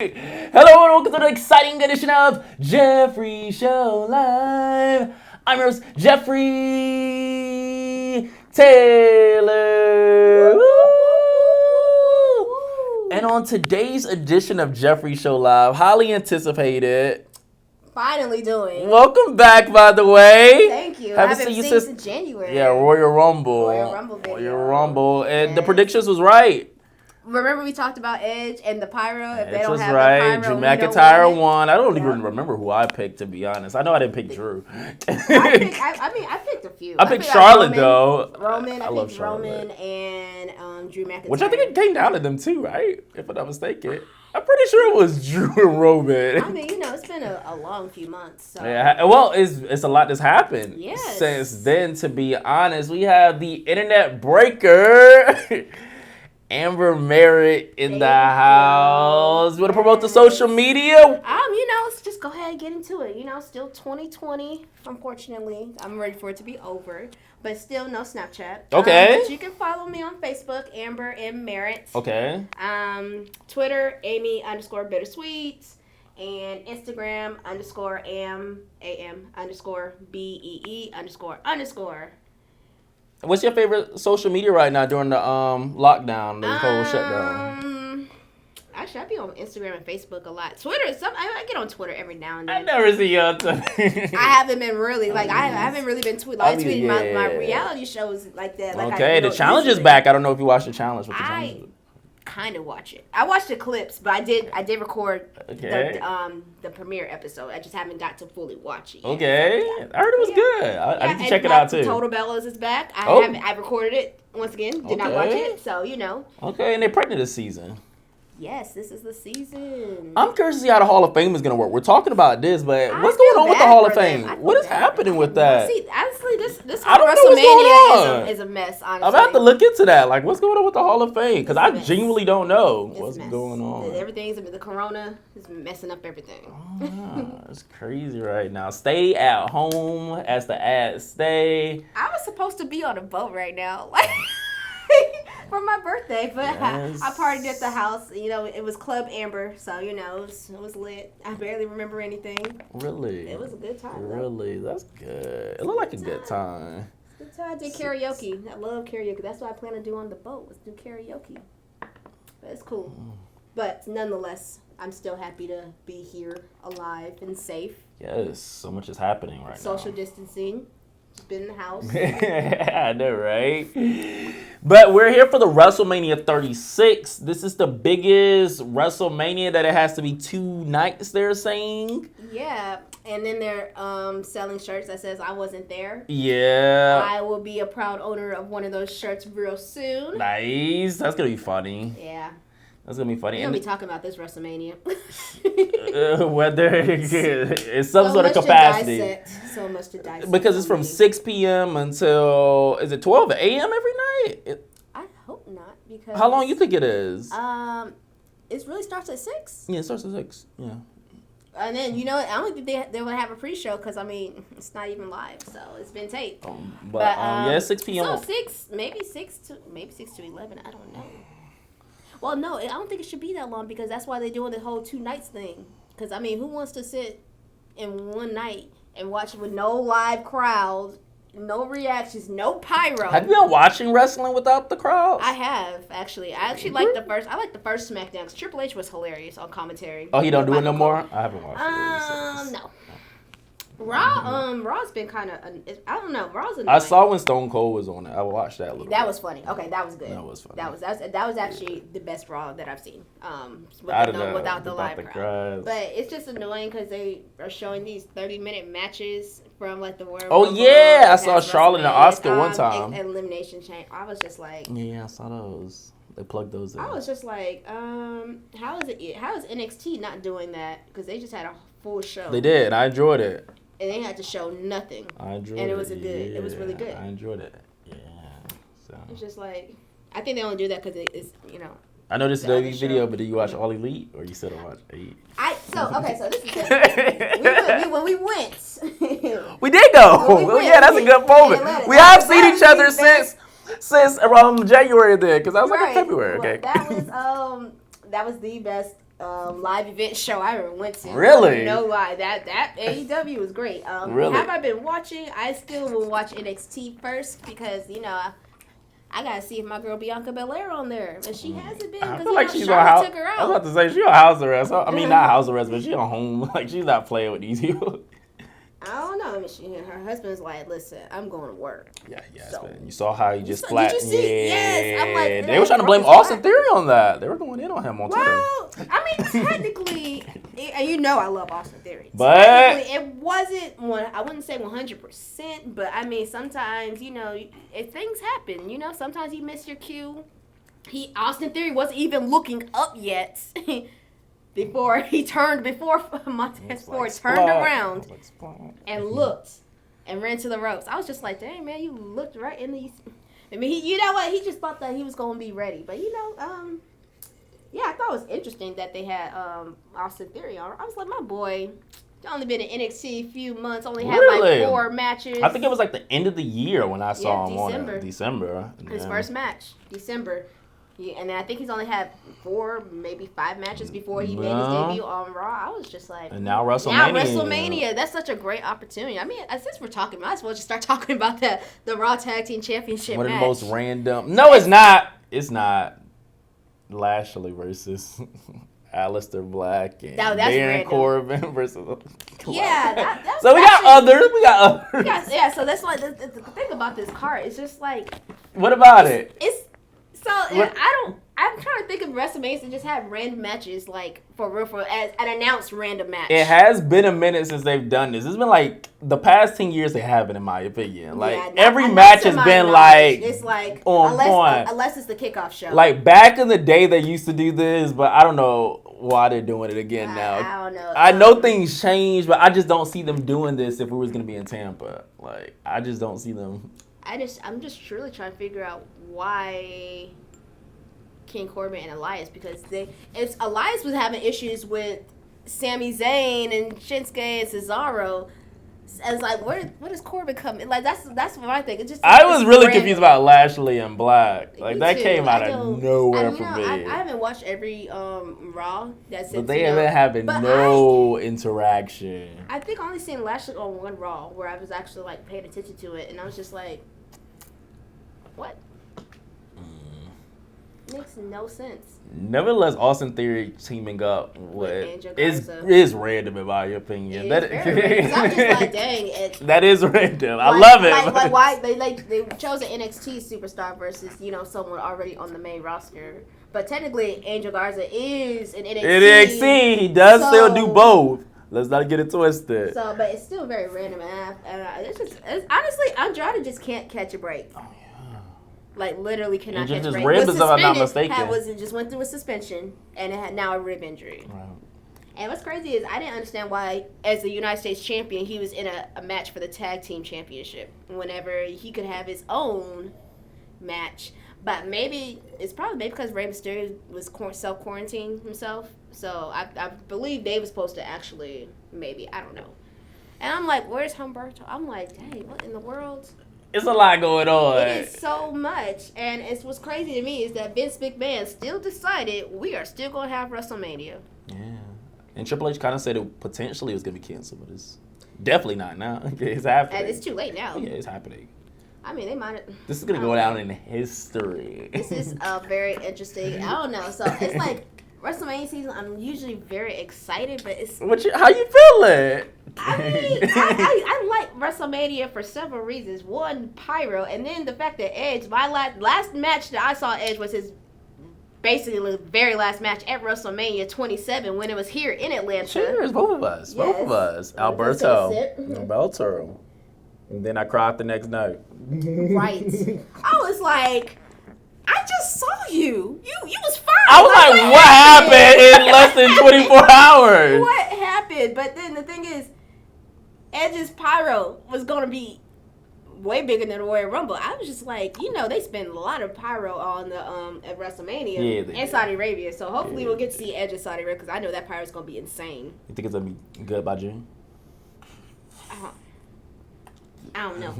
Hello and welcome to the exciting edition of Jeffrey Show Live. I'm your host, Jeffrey Taylor. Woo! And on today's edition of Jeffrey Show Live, highly anticipated. Finally doing. Welcome back, by the way. Thank you. I haven't seen you since January. Yeah, Royal Rumble. Video. Royal Rumble. And the predictions was right. Remember we talked about Edge and the Pyro? If they don't was have right. the Pyro, Drew McIntyre won. I don't even remember who I picked, to be honest. I know I didn't pick Drew. I picked a few. I picked Charlotte, though. I picked Roman and Drew McIntyre. Which I think it came down to them, too, right? If I'm not mistaken. I'm pretty sure it was Drew and Roman. I mean, it's been a long few months. So. Yeah, well, it's a lot that's happened. Yes. Since then, to be honest. We have the internet breaker. Amber Merritt in the house. You want to promote the social media? Let's just go ahead and get into it. Still 2020. Unfortunately, I'm ready for it to be over, but still no Snapchat. Okay. But you can follow me on Facebook, Amber M Merritt. Okay. Twitter, Amy_bittersweet, and Instagram _AM_BEE__. What's your favorite social media right now during the lockdown, the whole shutdown? Actually, I be on Instagram and Facebook a lot. Twitter, I get on Twitter every now and then. I never see you on Twitter. I haven't been really, I haven't really been tweeting. I tweet my reality shows like that. Okay, the challenge is back. I don't know if you watched the challenge. I kind of watch it. I watched the clips, but I did record the premiere episode. I just haven't got to fully watch it yet. Okay, I heard it was good. I need to check it out too. Total Bellas is back. I recorded it once again. Did not watch it, so Okay, and they're pregnant this season. Yes, this is the season. I'm curious to see how the Hall of Fame is going to work. We're talking about this, but what's going on with the Hall of Fame? What is happening with that? See, honestly, this whole WrestleMania is a mess, honestly. I'm about to look into that. Like, what's going on with the Hall of Fame? Because I genuinely don't know what's going on. The corona is messing up everything. It's crazy right now. Stay at home, as the ads say. I was supposed to be on a boat right now. For my birthday, but yes. I partied at the house. It was Club Amber, so it was lit. I barely remember anything. Really? It was a good time. Really? That's good. It looked like a good time. Good time. I did karaoke. I love karaoke. That's what I plan to do on the boat, was do karaoke. But it's cool. But nonetheless, I'm still happy to be here, alive and safe. Yes, so much is happening right now. Social distancing. Been in the house. I know, right? But we're here for the WrestleMania 36. This is the biggest WrestleMania that it has to be 2 nights, they're saying. Yeah, and then they're selling shirts that says I wasn't there. Yeah. I will be a proud owner of one of those shirts real soon. Nice. That's going to be funny. Yeah. That's going to be funny. We're going to be talking about this WrestleMania. Whether it's some sort of capacity. So much to dissect. Because it's from 6 p.m. until, is it 12 a.m. every night? I hope not. Because how long you think it is? It really starts at 6. Yeah, it starts at 6. Yeah. And then, I don't think they will have a pre-show because, it's not even live. So, it's been taped. Yeah, 6 p.m. So, 6 to 11. I don't know. Well, no, I don't think it should be that long because that's why they're doing the whole 2 nights thing. Because, who wants to sit in one night and watch it with no live crowd, no reactions, no pyro? Have you been watching wrestling without the crowd? I have, actually. I actually like the first Smackdown because Triple H was hilarious on commentary. Oh, he don't do it no more? I haven't watched it. No. Raw's been kind of, I don't know. Raw's annoying. I saw when Stone Cold was on it. I watched that a little bit. That was funny. Okay, that was good. That was funny. That was actually the best Raw that I've seen. Without the live crowd. But it's just annoying because they are showing these 30-minute matches from the Royal Rumble. Oh yeah, I saw Charlotte and Oscar one time. Elimination Chamber. I was just like. Yeah, I saw those. They plugged those in. I was just like, how is NXT not doing that? Because they just had a full show. They did. I enjoyed it. And they had to show nothing. I enjoyed it. And it was it was really good. I enjoyed it. Yeah. So. It's just like, I think they only do that because it's, I know this is the video, but did you watch All Elite or you still don't watch Elite? So this is it. When we went. We did go. Yeah, that's a good moment. We have seen each other since around January then, because I was like in February. Well, okay. That was the best live event show I ever went to. Really? No lie. That AEW was great. Really? Have I been watching? I still will watch NXT first because, you know, I gotta see if my girl Bianca Belair on there, but she hasn't been. I feel like she's on Charlotte house. took her I out. was about to say she on house arrest. I mean, not house arrest, but she on home. Like she's not playing with these people. I don't know. I mean, her husband's like, listen, I'm going to work. Yeah, yes, So, man. You saw how he just did flat. you see? Yeah. Yes. I'm like, they were trying to blame broke his Austin back. Theory on that. They were going in on him on Twitter. Well, I mean, technically, and you know I love Austin Theory. But technically, it wasn't one. I wouldn't say 100%, but I mean, sometimes, you know, if things happen, you know, sometimes you miss your cue. Austin Theory wasn't even looking up yet. Before Montez Ford turned around and looked and ran to the ropes. I was just like, dang, man, you looked right in the... I mean, you know what? He just thought that he was going to be ready. But, you know, yeah, I thought it was interesting that they had Austin Theory on. I was like, my boy, he's only been in NXT a few months, only had like 4 matches. I think it was like the end of the year when I saw him on it. December. His first match, December. Yeah, and then I think he's only had 4, maybe 5 matches before he made his debut on Raw. I was just like... And now WrestleMania. That's such a great opportunity. I mean, since we're talking, might as well just start talking about the Raw Tag Team Championship One match. of the most random... No, it's not. It's not. Lashley versus Aleister Black and Baron Corbin versus... Yeah, that's... So we got others. Yeah, so that's like... The thing about this card is just like... What about it? So I'm trying to think of WrestleMania that just have random matches, like for real, as an announced random match. It has been a minute since they've done this. It's been like the past 10 years they haven't, in my opinion. Like every match has been like it's like on point. Unless it's the kickoff show. Like back in the day they used to do this, but I don't know why they're doing it again now. I don't know. I know things change, but I just don't see them doing this if we was gonna be in Tampa. Like I just don't see them. I'm just truly trying to figure out why King Corbin and Elias, because Elias was having issues with Sami Zayn and Shinsuke and Cesaro. I was like, where does Corbin come in? Like that's what I think. It's just I was really confused about Lashley and Black. Like that came out of nowhere for me. I haven't watched every Raw that's but they haven't having no interaction. I think I only seen Lashley on one Raw where I was actually like paying attention to it, and I was just like, what? Makes no sense. Nevertheless, Austin Theory teaming up with is random in my opinion. I'm just like, dang, that is random. I love it. Like why they chose an NXT superstar versus someone already on the main roster. But technically, Angel Garza is an NXT. He does still do both. Let's not get it twisted. So, but it's still very random, and honestly, Andrade just can't catch a break. Oh, yeah. Like literally cannot catch a break. Ribs, if I'm not mistaken. It just went through a suspension and it had now a rib injury. Right. And what's crazy is I didn't understand why, as the United States champion, he was in a match for the tag team championship whenever he could have his own match. But maybe because Rey Mysterio was self-quarantined himself. So I believe they were supposed to actually, maybe, I don't know. And I'm like, where's Humberto? I'm like, dang, what in the world? It's a lot going on. It is so much. And what's crazy to me is that Vince McMahon still decided we are still going to have WrestleMania. Yeah. And Triple H kind of said it potentially was going to be canceled, but it's definitely not now. It's happening. And it's too late now. Yeah, it's happening. I mean, they might. This is going to go down in history. This is very interesting. I don't know. So it's like WrestleMania season. I'm usually very excited, but it's. How you feeling? I mean, I like WrestleMania for several reasons. One, pyro, and then the fact that Edge, my last match that I saw Edge was his basically the very last match at WrestleMania 27 when it was here in Atlanta. Cheers, both of us. Yes. Both of us. Alberto. And then I cried the next night. Right. I was like, I just saw you. You was fine. I was like, what happened in less than 24 hours? What happened? But then the thing is, Edge's pyro was going to be way bigger than the Royal Rumble. I was just like, they spend a lot of pyro on the at WrestleMania and Saudi Arabia. So hopefully we'll get to see Edge in Saudi Arabia because I know that pyro is going to be insane. You think it's going to be good by June? I don't know.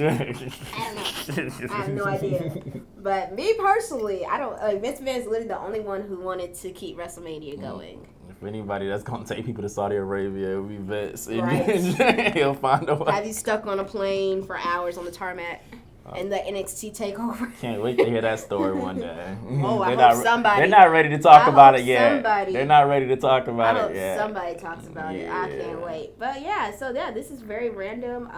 I don't know. I have no idea. But me personally, I don't. Vince McMahon's literally the only one who wanted to keep WrestleMania going. If anybody that's gonna take people to Saudi Arabia, it would be Vince. Right. He'll find a way. Have you stuck on a plane for hours on the tarmac and the NXT takeover? Can't wait to hear that story one day. Oh, I hope somebody. They're not ready to talk about it yet. Somebody. They're not ready to talk about I hope it yet. somebody talks about it. I can't wait. But yeah, so yeah, this is very random.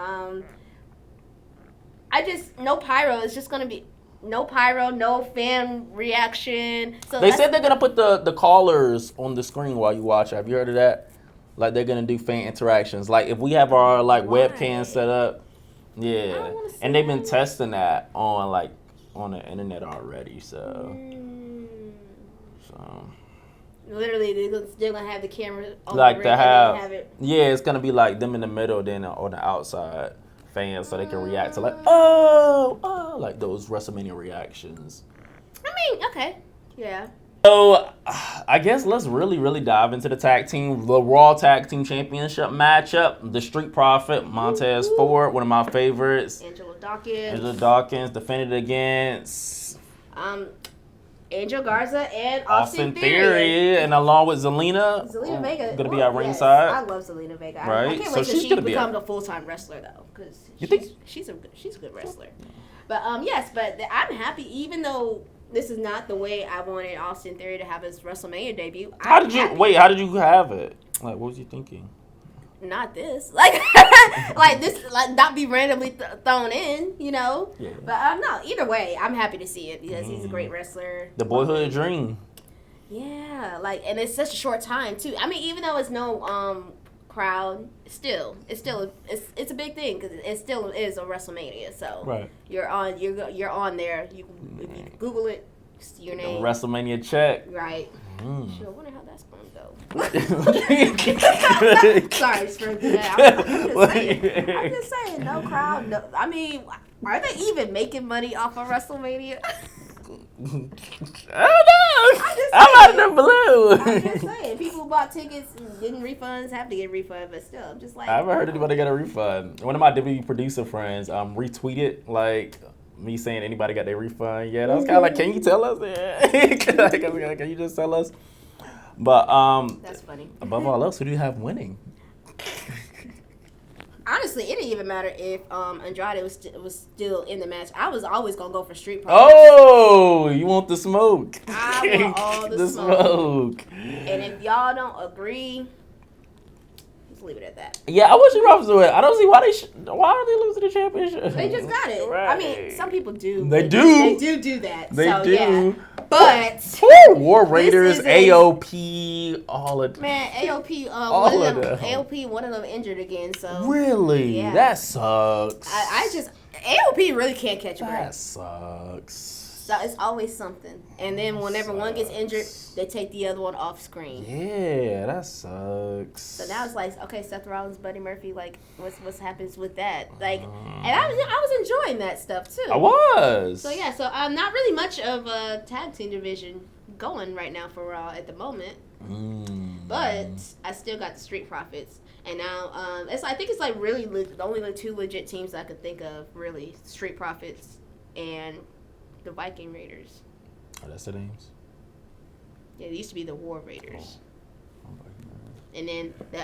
No pyro. It's just gonna be no pyro, no fan reaction. So they said they're gonna put the callers on the screen while you watch. Have you heard of that? Like they're gonna do fan interactions. Like if we have our webcam set up, yeah. And they've been testing that on the internet already. So. Literally, they're gonna have the camera on like the to ring have it. Yeah, it's gonna be like them in the middle, then on the outside fans, so they can react to like like those WrestleMania reactions. I mean, okay, yeah. So I guess let's really dive into the Raw Tag Team Championship matchup. The Street Profit, Montez Ford, one of my favorites. Angela Dawkins defended against Angel Garza and Austin Theory, and along with Zelina Vega, gonna be at ringside. I love Zelina Vega. Right, I can't so wait till she's she gonna becomes a full-time wrestler though, because she's a good wrestler. But I'm happy, even though this is not the way I wanted Austin Theory to have his WrestleMania debut. How did you have it? Like, what was you thinking? Not this, not be randomly thrown in, you know. Yeah. But no, either way, I'm happy to see it because he's a great wrestler. The boyhood dream. Yeah, and it's such a short time too. I mean, even though it's no crowd, it's a big thing because it still is a WrestleMania. So right. you're on there. You can Google it. See your name. WrestleMania check. Right. Sure, I wonder how that's going to go. Sorry for that. I'm just saying, no crowd. No, I mean, are they even making money off of WrestleMania? I don't know. I'm out of the blue. I'm just saying, people who bought tickets and getting refunds have to get refunds, but still, I'm just like. I haven't heard anybody get a refund. One of my WWE producer friends retweeted me saying anybody got their refund yet. I was kind of like, can you tell us? Can you just tell us? But that's funny. Above all else, who do you have winning? Honestly, it didn't even matter if Andrade was still in the match. I was always gonna go for Street Profits. Oh, you want the smoke? I want all the smoke. And if y'all don't agree, just leave it at that. Yeah, I wish the refs do it. I don't see why are they losing the championship? They just got it. Right. I mean, some people do. They do. They do that. They so, do. Yeah. But War Raiders, AOP, all of man, AOP, AOP, one of them injured again. So really, yeah. That sucks. AOP really can't catch a break. That sucks. So it's always something. And then whenever one gets injured, they take the other one off screen. Yeah, that sucks. So now it's like, okay, Seth Rollins, Buddy Murphy, like, what's happens with that? Like, and I was enjoying that stuff too. I was. So yeah, so not really much of a tag team division going right now for Raw at the moment. But I still got the Street Profits. And now I think it's like really the only two legit teams I could think of, really, Street Profits and the Viking Raiders. Oh, that's the names? Yeah, they used to be the War Raiders. Oh. And then they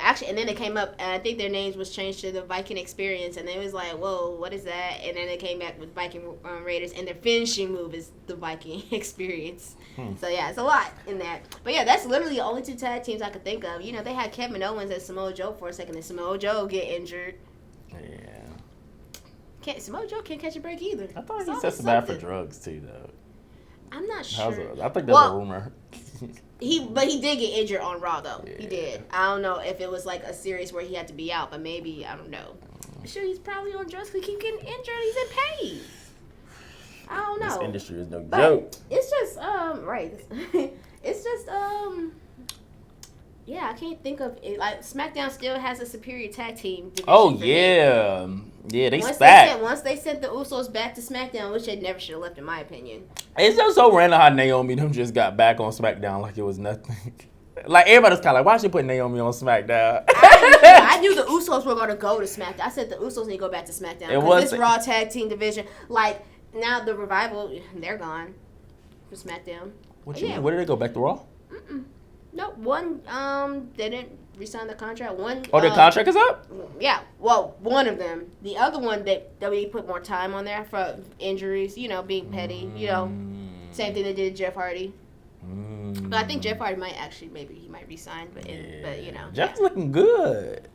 came up, and I think their names was changed to the Viking Experience, and they was like, whoa, what is that? And then they came back with Viking Raiders, and their finishing move is the Viking Experience. So yeah, it's a lot in that. But yeah, that's literally the only two tag teams I could think of. You know, they had Kevin Owens and Samoa Joe for a second, and Samoa Joe get injured. Yeah. Samoa Joe can't catch a break either. I thought he tested bad for drugs too, though. I'm not sure. I think that's a rumor. He did get injured on Raw though. Yeah. He did. I don't know if it was like a series where he had to be out, but maybe, I don't know. I'm sure he's probably on drugs because he keep getting injured. He's in pain. I don't know. This industry is no but joke. It's just right. It's just yeah, I can't think of it. Like SmackDown still has a superior tag team division. Oh yeah. Yeah, they once they sent the Usos back to SmackDown, which they never should have left, in my opinion. It's just so random how Naomi them just got back on SmackDown like it was nothing. Like, everybody's kind of like, why is she putting Naomi on SmackDown? I knew the Usos were going to go to SmackDown. I said the Usos need to go back to SmackDown. Because this Raw tag team division, like, now the Revival, they're gone for SmackDown. What you mean? Where did they go? Back to Raw? No, one didn't resign the contract. One. Oh, their contract is up? Yeah. Well, one of them. The other one that we put more time on there for injuries, you know, being petty, you know. Same thing they did to Jeff Hardy. But I think Jeff Hardy might actually, maybe he might resign, but you know. Jeff's looking good.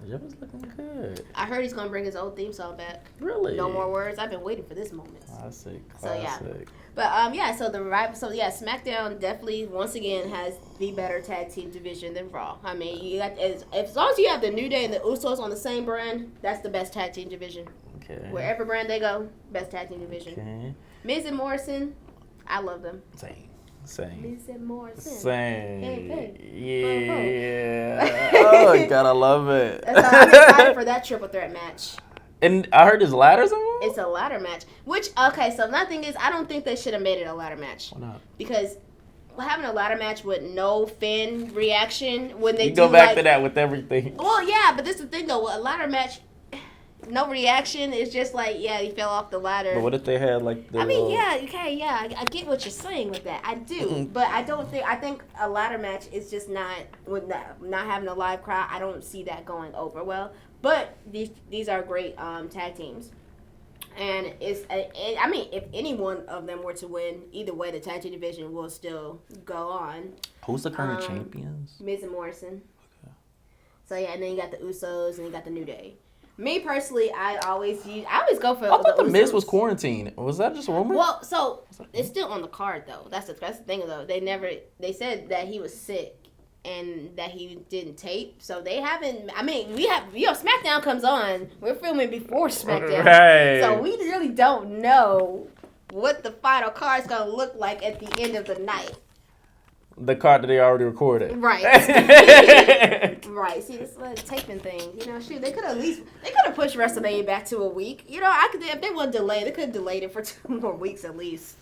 Jeff is looking good. I heard he's gonna bring his old theme song back. Really? No More Words. I've been waiting for this moment. Classic. So yeah. But so the Revival. So yeah, SmackDown definitely once again has the better tag team division than Raw. I mean, you got as long as you have the New Day and the Usos on the same brand, that's the best tag team division. Okay. Wherever brand they go, best tag team division. Okay. Miz and Morrison, I love them. Same. Miz and Morrison. Same. Hey. Yeah. Oh, God, I love it. I'm excited for that triple threat match. And I heard there's ladders involved? It's a ladder match. Which, okay, so my thing is, I don't think they should have made it a ladder match. Why not? Because having a ladder match with no fan reaction when they go back to that with everything. Well, yeah, but this is the thing, though. A ladder match, no reaction is just like, yeah, he fell off the ladder. But what if they had, like, the... I mean, yeah, okay, yeah, I get what you're saying with that. I do. But I think a ladder match is just not, with not having a live crowd, I don't see that going over well. But these are great tag teams. And I mean, if any one of them were to win, either way, the tag team division will still go on. Who's the current champions? Miz and Morrison. Okay. So, yeah, and then you got the Usos and you got the New Day. Me personally, I always go for. I thought the Miz was quarantined. Was that just a rumor? Well, so it's still on the card though. That's the thing though. They said that he was sick and that he didn't tape. So they haven't. I mean, SmackDown comes on. We're filming before SmackDown, right. So we really don't know what the final card's gonna look like at the end of the night. The card that they already recorded. Right. Right. See, this taping thing. You know, shoot, they could have pushed WrestleMania back to a week. You know, if they want to delay, they could have delayed it for 2 more weeks at least.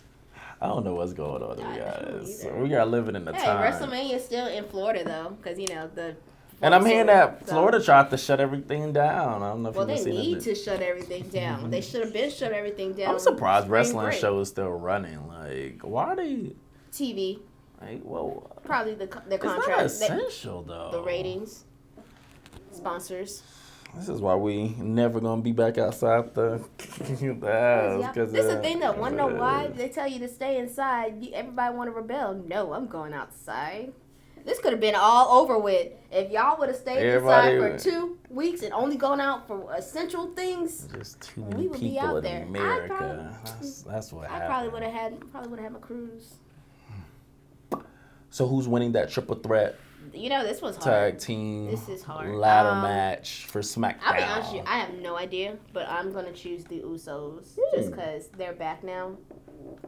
I don't know what's going on, to be honest. We are living in the time. WrestleMania is still in Florida though, because you know the. And I'm hearing that Florida tried to shut everything down. I don't know if they need to shut everything down. They should have been shut everything down. I'm surprised wrestling show is still running. Like, why are they? TV. Like, well, probably the contract. It's not essential though. The ratings, sponsors. This is why we never gonna be back outside the house. This is the thing though. Wanna know why they tell you to stay inside? Everybody want to rebel. No, I'm going outside. This could have been all over with if y'all would have stayed inside for 2 weeks and only gone out for essential things. There's too many people in America. That's what happened. I probably would have had my cruise. So who's winning that triple threat? You know, this was hard. Tag team. This is hard. Ladder match for SmackDown. I'll be honest with you, I have no idea, but I'm gonna choose the Usos just because they're back now,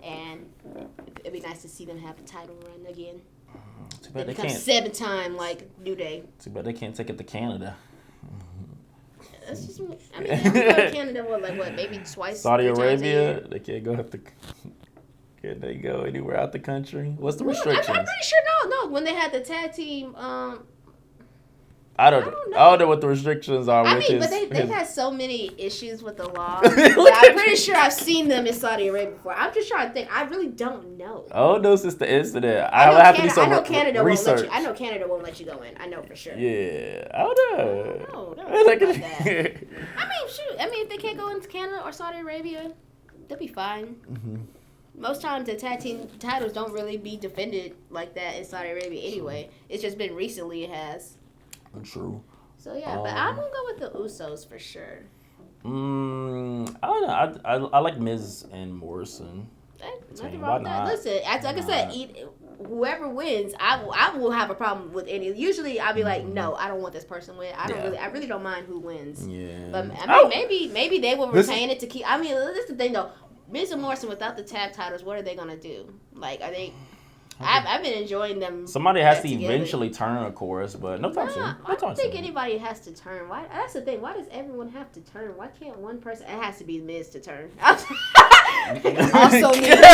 and it'd be nice to see them have a title run again. Too bad they can't. 7-time like New Day. Too bad they can't take it to Canada. That's just. I mean, they go to Canada maybe twice. Saudi Arabia, they can't go up the. Can they go anywhere out the country? What's the restrictions? I'm pretty sure no. When they had the tag team, I don't know what the restrictions are. I mean, but they've had so many issues with the law. I'm pretty sure I've seen them in Saudi Arabia before. I'm just trying to think. I really don't know. Oh no, since the incident, I know Canada won't let you go in. I know for sure. Yeah, I don't know. No, about that. I mean, shoot. I mean, if they can't go into Canada or Saudi Arabia, they'll be fine. Mm-hmm. Most times the tag team titles don't really be defended like that in Saudi Arabia anyway. It's just been recently it has. True. So yeah, but I'm gonna go with the Usos for sure. I don't know. I like Miz and Morrison. Nothing wrong with that. Listen, like I said, whoever wins, I will have a problem with any. Usually, I'll be like, no, I don't want this person to win. I really don't mind who wins. Yeah. But I mean, maybe they will retain it to keep. I mean, this is the thing though. Miz and Morrison without the tag titles, what are they gonna do? Like, are they? I've been enjoying them. Somebody has to eventually turn, of course, but no time soon. I don't think anybody has to turn. Why? That's the thing. Why does everyone have to turn? Why can't one person? It has to be Miz to turn. Also, it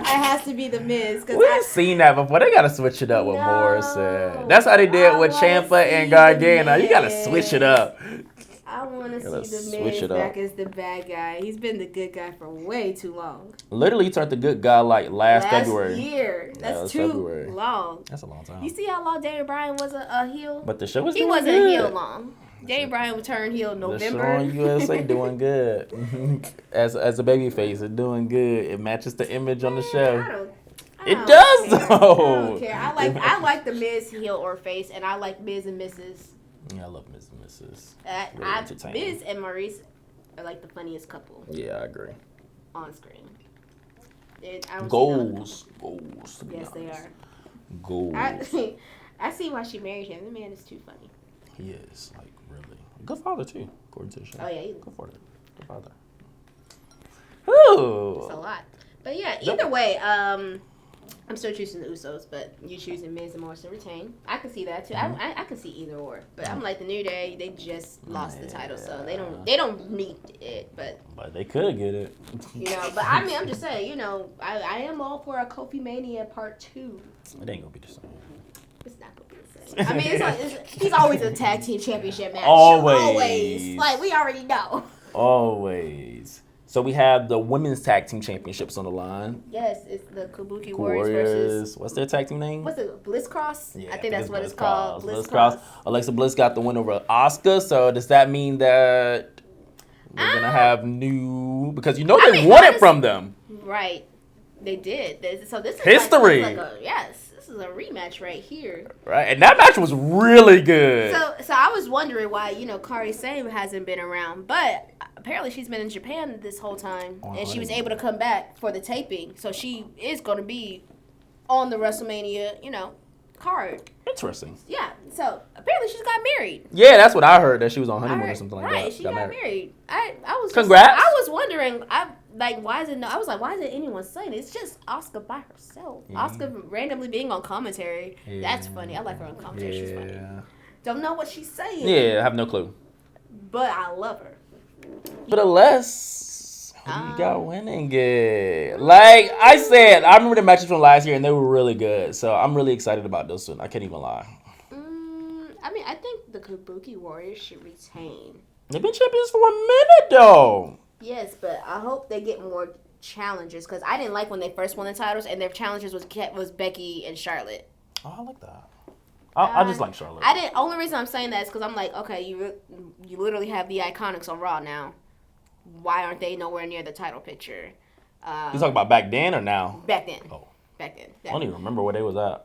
has to be the Miz. We've seen that before. They gotta switch it up with Morrison. That's how they did with Ciampa and Gargano. You gotta switch it up. I want to see the Miz back as the bad guy. He's been the good guy for way too long. Literally, he turned the good guy like last February. Year. That's too long. That's a long time. You see how long Daniel Bryan was a heel? But the show was He wasn't a heel long. Daniel Bryan would turn heel in November. The show on USA doing good. as a babyface, it's doing good. It matches the image on the show. It does though. I don't care. I like the Miz heel or face, and I like Miz and Mrs. Yeah, I love Miz and Mrs. Miz and Maurice are like the funniest couple. Yeah, I agree. On screen. Goals. Yes, they are. Goals. I see why she married him. The man is too funny. He is, like, really. Good father, too, according to the show. Oh, yeah. Good father. Good father. Ooh. It's a lot. But, yeah, either way, I'm still choosing the Usos, but you choosing Miz and Morrison retain. I can see that, too. Mm-hmm. I can see either or. But I'm like, the New Day, they just lost the title, so they don't need it, but they could get it. But I mean, I'm just saying, I am all for a Kofi Mania Part 2. It ain't gonna be the same. It's not gonna be the same. I mean, it's like he's always a tag team championship match. Always. Like, we already know. Always. So we have the women's tag team championships on the line. Yes, it's the Kabuki Warriors versus... What's their tag team name? What's it? Bliss Cross? Yeah, I think that's what it's called. Bliss Cross. Alexa Bliss got the win over Asuka. So does that mean that we're going to have new... Because they won it from them. Right. They did. So this is history. This is a rematch right here. Right. And that match was really good. So I was wondering why, Kairi Sane hasn't been around. But apparently she's been in Japan this whole time. And she was able to come back for the taping. So she is going to be on the WrestleMania, card. Interesting. Yeah. So apparently she's got married. Yeah, that's what I heard, that she was on honeymoon or something like that. Right. She got married. I was Congrats. I was wondering, why isn't anyone saying it? It's just Asuka by herself. Asuka randomly being on commentary. Yeah. That's funny. I like her on commentary. Yeah. She's funny. Don't know what she's saying. Yeah, I have no clue. But I love her. But unless you got winning it. Like I said, I remember the matches from last year and they were really good. So I'm really excited about this one. I can't even lie. I mean, I think the Kabuki Warriors should retain. They've been champions for a minute though. Yes, but I hope they get more challenges because I didn't like when they first won the titles and their challenges was Becky and Charlotte. Oh, I like that. I just like Charlotte. Only reason I'm saying that is because I'm like, okay, you literally have the Iconics on Raw now. Why aren't they nowhere near the title picture? You talking about back then or now? Back then. Oh. Back then. I don't even remember where they was at.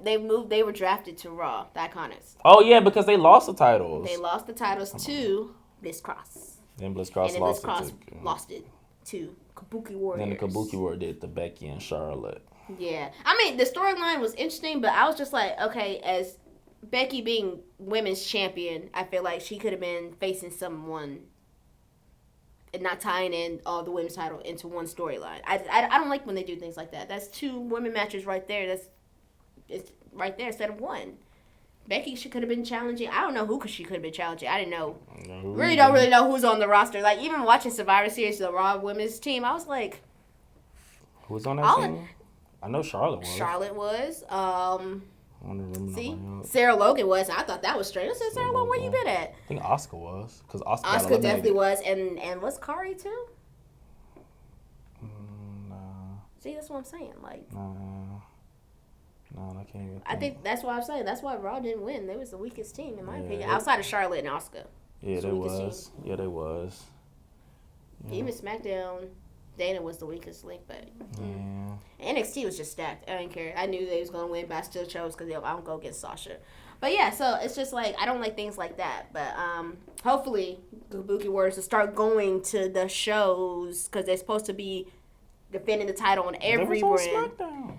They moved. They were drafted to Raw. The Iconics. Oh yeah, because they lost the titles. They lost the titles to Bliss Cross. Then Bliss Cross lost it to Kabuki Warriors. Then the Kabuki Warriors did the Becky and Charlotte. Yeah. I mean, the storyline was interesting, but I was just like, okay, as Becky being women's champion, I feel like she could have been facing someone and not tying in all the women's title into one storyline. I don't like when they do things like that. That's 2 women matches right there. It's right there instead of one. Becky, she could have been challenging. I don't know who she could have been challenging. I didn't know. Don't really know who's on the roster. Like, even watching Survivor Series, the Raw women's team, I was like... Who's on that team? I know Charlotte was. Charlotte was. I don't remember. See? Sarah Logan was. I thought that was straight. I said, Sarah Logan, where you been at? I think Asuka was. Because Asuka definitely was. And was Kari too? Nah. See, that's what I'm saying. Like... No, I can't even think. I think that's what I'm saying. That's why Raw didn't win. They was the weakest team, in my opinion. Outside of Charlotte and Asuka. Yeah, they was. Yeah, they was. Yeah. Even SmackDown, Dana was the weakest link, but... Yeah. NXT was just stacked. I didn't care. I knew they was going to win, but I still chose because I don't go against Sasha. But yeah, so it's just like, I don't like things like that. But hopefully, the Kabuki Warriors will start going to the shows because they're supposed to be defending the title on every brand. SmackDown.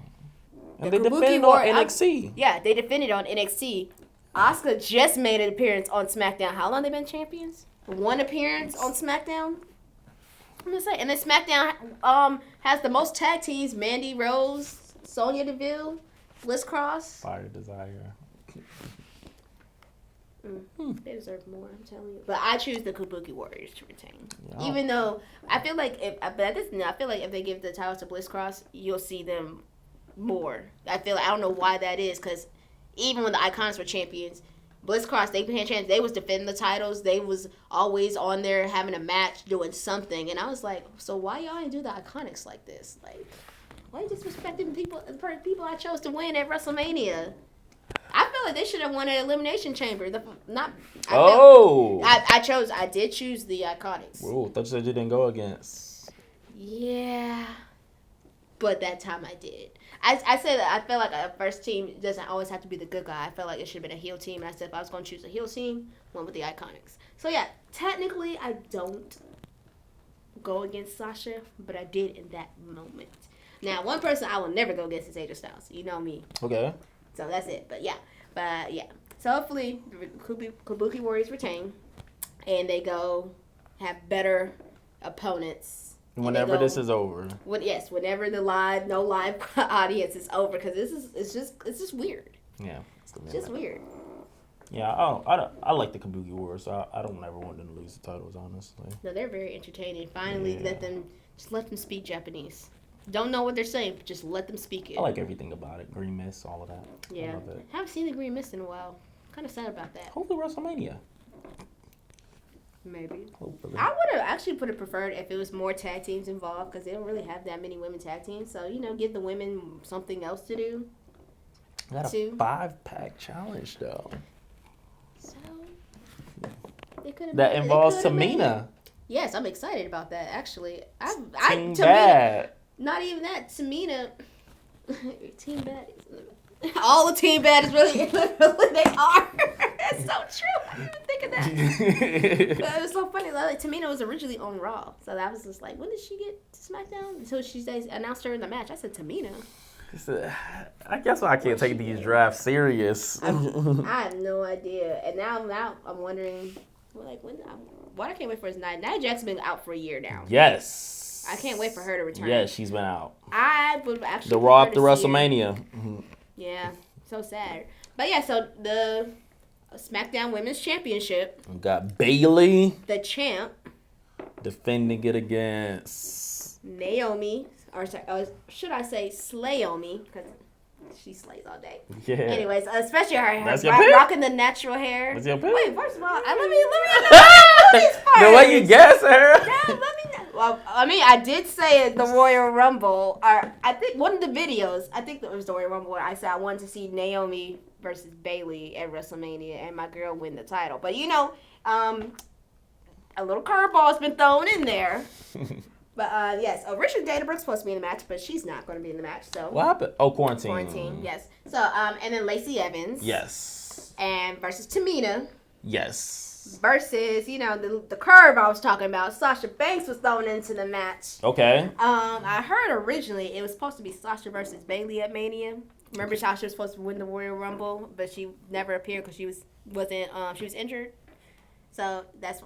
And they defended on NXT. Yeah, they defended on NXT. Asuka just made an appearance on SmackDown. How long they been champions? 1 appearance on SmackDown? I'm gonna say. And then SmackDown has the most tag teams. Mandy Rose, Sonya Deville, Bliss Cross. Fire Desire. They deserve more, I'm telling you. But I choose the Kabuki Warriors to retain. Yeah. Even though I feel like I feel like if they give the titles to Bliss Cross, you'll see them more. I don't know why that is, because even when the Iconics were champions, Bliss Cross, they became champions. They was defending the titles. They was always on there having a match, doing something. And I was like, so why y'all ain't do the Iconics like this? Like, why you disrespecting people I chose to win at WrestleMania? I feel like they should have won an Elimination Chamber. I did choose the Iconics. Whoa, thought you said you didn't go against. Yeah. But that time I did. I said that I feel like a first team doesn't always have to be the good guy. I felt like it should have been a heel team. And I said if I was going to choose a heel team, went with the Iconics. So yeah, technically I don't go against Sasha, but I did in that moment. Now, one person I will never go against is AJ Styles. You know me. Okay. So that's it. But yeah. So hopefully the Kabuki Warriors retain, and they go have better opponents. Whenever this is over. Whenever the no live audience is over, because it's just weird. Yeah. It's just weird. Yeah, I like the Kabuki Warriors, so I don't ever want them to lose the titles, honestly. No, they're very entertaining. Finally, let them speak Japanese. Don't know what they're saying, but just let them speak it. I like everything about it. Green Mist, all of that. Yeah. I love it. Haven't seen the Green Mist in a while. Kind of sad about that. Hopefully WrestleMania. Maybe. Hopefully. I would have actually preferred if it was more tag teams involved, because they don't really have that many women tag teams. So, give the women something else to do. Got a 5-pack challenge, though. So, they could have. That involves Tamina. Yes, I'm excited about that, actually. Team Bad. Not even that. Tamina. Team Bad. All the Team Bad is really they are. That's so true. I didn't even think of that. But it was so funny. Like, Tamina was originally on Raw. So that was just like, when did she get to SmackDown? Until they announced her in the match. I said, Tamina. I guess I can't take these drafts serious. I have no idea. And now I'm wondering, why I can't wait for his night. Nia Jax's been out for a year now. Yes. I can't wait for her to return. Yes, she's been out. I would actually. The Raw after WrestleMania. Yeah, so sad. But yeah, so the SmackDown Women's Championship. We got Bayley, the champ, defending it against Naomi, or should I say Slayomi, because she slays all day. Yeah. Anyways, especially her pick? rocking the natural hair. That's your pick? Wait, first of all, let me know the way you guess her. Yeah, let me know. Well, I mean, I did say it, the Royal Rumble, or I think one of the videos, I think it was the Royal Rumble, where I said I wanted to see Naomi versus Bayley at WrestleMania and my girl win the title. But a little curveball's been thrown in there. But yes, originally Dana Brooke's supposed to be in the match, but she's not going to be in the match. So what happened? Oh, quarantine. Quarantine, yes. So and then Lacey Evans. Yes. And versus Tamina. Yes. Versus, the curve I was talking about. Sasha Banks was thrown into the match. Okay. I heard originally it was supposed to be Sasha versus Bayley at Mania. Remember, Sasha was supposed to win the Royal Rumble, but she never appeared because she was injured. So that's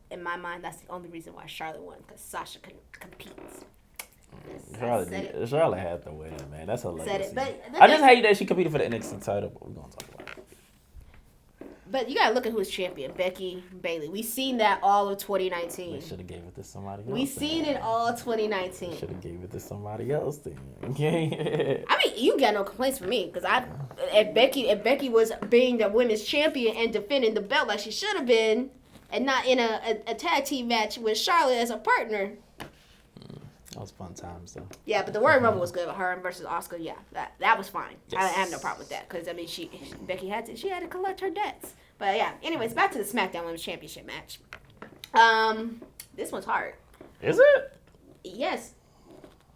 in my mind, that's the only reason why Charlotte won, because Sasha couldn't compete. Charlotte had to win, man. That's her legacy. But I just hate that she competed for the NXT title, but we're gonna talk about it. But you gotta look at who's champion. Becky, Bayley. We seen that all of 2019. They should have gave it to somebody else. We seen it all 2019. Should have gave it to somebody else then. Okay. I mean, you got no complaints for me, because if Becky was being the women's champion and defending the belt like she should have been, and not in a tag team match with Charlotte as a partner. That was fun times, though. Yeah, but the Royal Rumble was good. Her versus Asuka, yeah, that was fine. Yes. I have no problem with that, because I mean, Becky had to collect her debts. But yeah, anyways, back to the SmackDown Women's Championship match. This one's hard. Is it? Yes.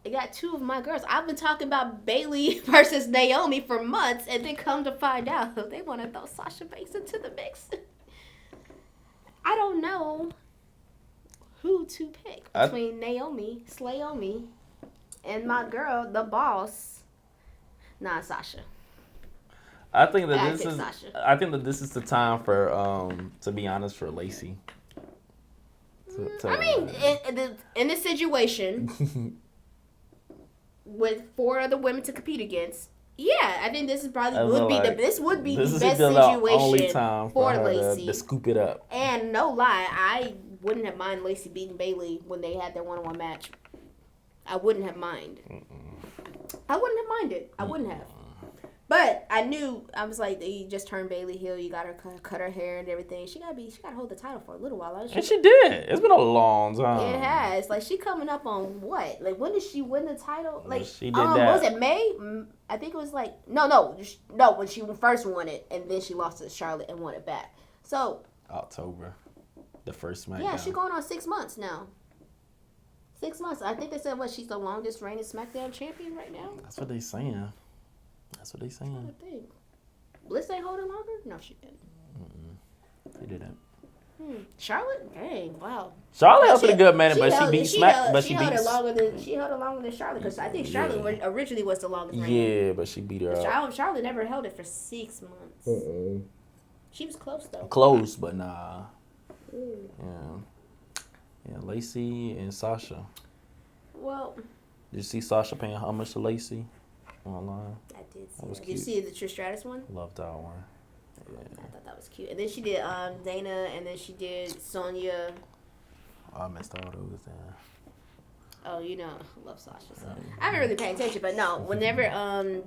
I got two of my girls. I've been talking about Bayley versus Naomi for months, and then come to find out they want to throw Sasha Banks into the mix. I don't know who to pick between Naomi, Slayomi, and my girl, the boss. Nah, Sasha. I think that this is the time for to be honest, for Lacey. I mean, in this situation with 4 other women to compete against, Yeah, I think this is probably I would be feel the like this would be this the is best the only situation time for her Lacey to scoop it up. And no lie, I wouldn't have mind Lacey beating Bayley when they had their one-on-one match. I wouldn't have mind. I wouldn't have minded. I wouldn't have. But I knew, I was like, you just turned Bayley heel. You got her cut her hair and everything. She gotta hold the title for a little while. And she did. It's been a long time. It has. Like, she coming up on what? Like, when did she win the title? Like, she did that. Was it May? I think it was like no. When she first won it, and then she lost to Charlotte and won it back. So October, the first Smackdown. Yeah, she's going on 6 months now. 6 months. I think they said she's the longest reigning SmackDown champion right now. That's what they saying. I think Bliss ain't holding longer. No, she didn't. She didn't. Charlotte, dang, wow. Charlotte held a good minute, but she beat She held it longer than Charlotte because I think Charlotte originally was the longest reigning. Yeah, but she beat her up. Charlotte never held it for 6 months. She was close though. Close, but nah. Yeah, Lacey and Sasha. Well, did you see Sasha paying homage to Lacey online? I did see that. Was cute. cute. Did you see the Trish Stratus one? Loved that one. Yeah. I thought that was cute. And then she did Dana, and then she did Sonya. I missed all those. Oh, I love Sasha. So I haven't really paid attention, but no. Whenever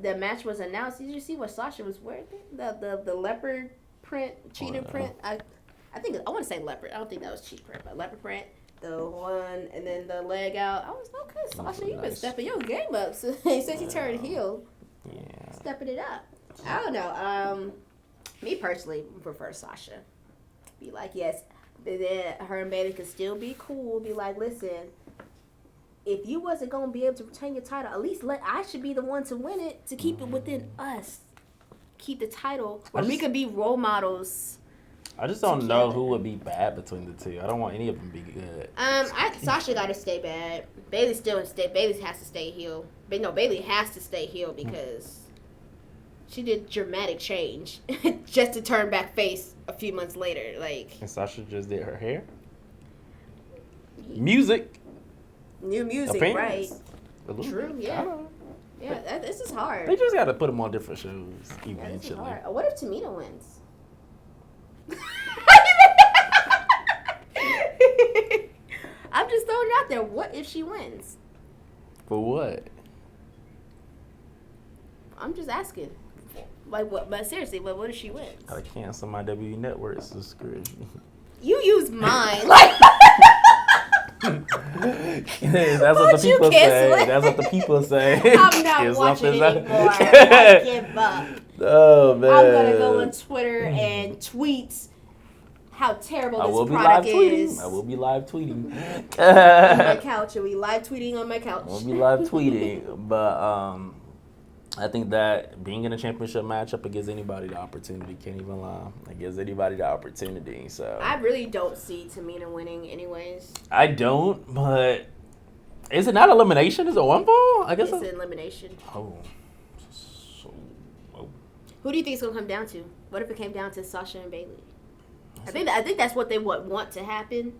the match was announced, did you see what Sasha was wearing? The leopard print, cheetah print. I think I want to say leopard. I don't think that was cheetah print, but leopard print. The one and then the leg out. I was okay, Sasha. You've been stepping your game up since you turned heel. Yeah, stepping it up. I don't know. Me personally prefer Sasha. Be like, yes, but then her and Bayley could still be cool. Be like, listen, if you wasn't gonna be able to retain your title, at least I should be the one to win it to keep it within us. Keep the title, or we could be role models. I just don't know who would be bad between the two. I don't want any of them to be good. Sasha got to stay bad. Bayley has to stay heel. But no, Bayley has to stay heel because she did dramatic change just to turn back face a few months later. And Sasha just did her hair. Music. New music, appearance. Right? True. Yeah. Yeah. This is hard. They just got to put them on different shows eventually. Yeah, this is hard. What if Tamina wins? I'm just throwing it out there. What if she wins? For what? I'm just asking. Like what? But seriously, what if she wins? I cancel my WWE Network subscription. You use mine. That's what the people say. That's what the people say. I'm not watching anymore. I give up. Oh man. I'm gonna go on Twitter and tweet how terrible this product is. I will be live tweeting. On my couch. I'll be live tweeting on my couch. I'll be live tweeting. But I think that being in a championship matchup, it gives anybody the opportunity. Can't even lie. It gives anybody the opportunity. So I really don't see Tamina winning anyways. I don't, but is it not elimination? Is it one fall? I guess it's elimination. Oh. Who do you think it's gonna come down to? What if it came down to Sasha and Bayley? I think that's what they want to happen.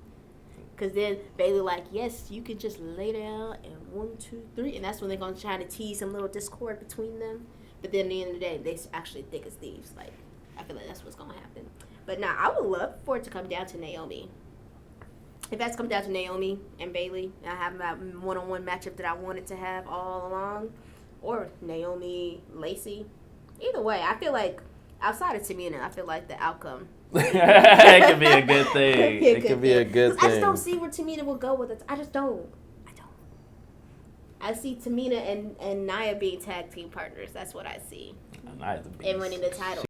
Because then Bayley like, yes, you can just lay down and 1, 2, 3. And that's when they're going to try to tease some little discord between them. But then at the end of the day, they actually thick as thieves. Like, I feel like that's what's going to happen. But now, I would love for it to come down to Naomi. If that's come down to Naomi and Bayley, and I have that one-on-one matchup that I wanted to have all along. Or Naomi, Lacey. Either way, I feel like, outside of Tamina, I feel like the outcome it could be a good thing. It could be a good thing. I just don't see where Tamina will go with it. I just don't. I see Tamina and Nia being tag team partners. That's what I see. Nia's a beast. And winning the title.